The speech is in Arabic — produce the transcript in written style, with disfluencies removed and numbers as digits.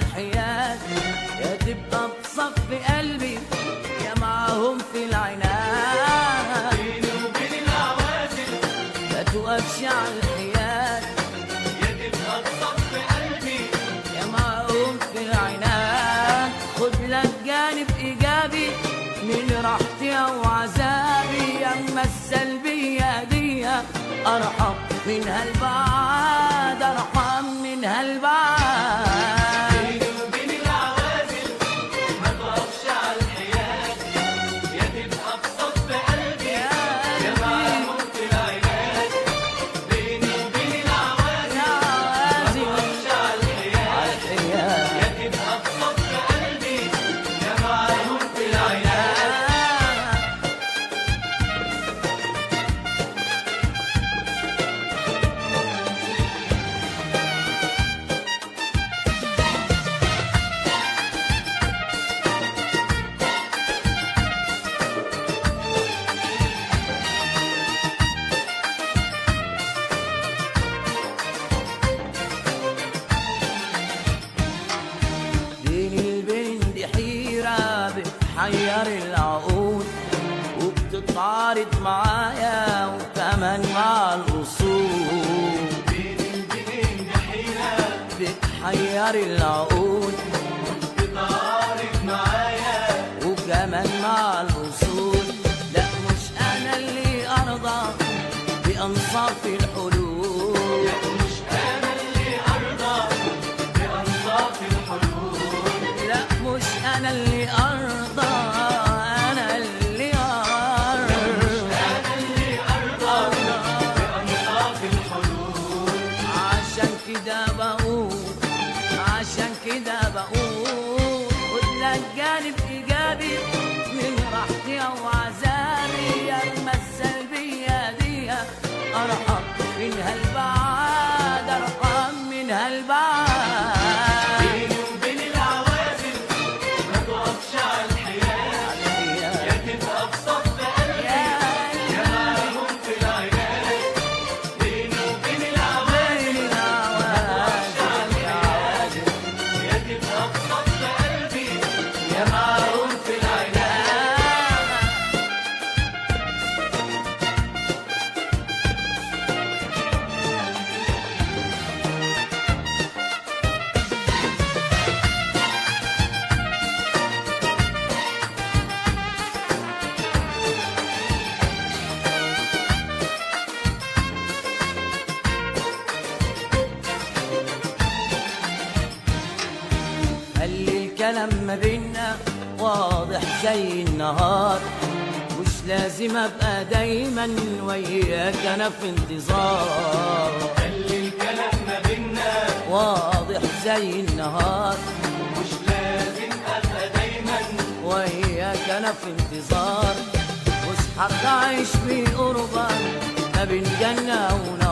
الحياد، يا تبقى بصف قلبي يا معاهم في العناد. بيني وبين العوازل ما توقفش على الحياد، يا تبقى بصف قلبي يا معاهم في العناد. خد لك جانب ايجابي من راحتي او عذابي، اما السلبيه دي ارحم من هالبعاد، ارحم من هالبعاد. بيني وبين العوازل ما توقفش على الحياد، يا تبقى بصف قلبي يا معاهم في العناد. بيني وبين العوازل ما توقفش على الحياد، يا تبقى بصف قلبي يا معاهم في العناد. بين البين دي حيرة بتحير العقول، وبتتعارض معايا وكمان مع الأصول. بين البنين دي حيرة بتحير العقول بتعارض معايا، وكمان مع الأصول. لا مش أنا اللي أرضى بأنصاف الحلول، مش أنا اللي أرضى بأنصاف الحلول. لا مش أنا اللي أرضى، أنا اللي أرضى، أنا اللي أرضى بأنصاف الحلول. عشان كده بقول، عشان كده بقول خد لك جانب إيجابي من راحتي أو عذابي، أما السلبية دي أرحم من هالبعاد، أرحم من هالبعاد. بيني وبين العوازل ما توقفش على الحياد، يا تبقى بصف قلبي يا معاهم في العناد. بيني وبين العوازل يا تبقى بصف قلبي يا معاهم في العناد. خلي الكلام ما بينا واضح زي النهار، مش لازم ابقى دايما وياك انا في انتظار. خلي الكلام ما بينا واضح زي النهار، مش لازم أبقى دايما وياك انا في انتظار. مش هرضى اعيش في قربك ما بين جنة ونار.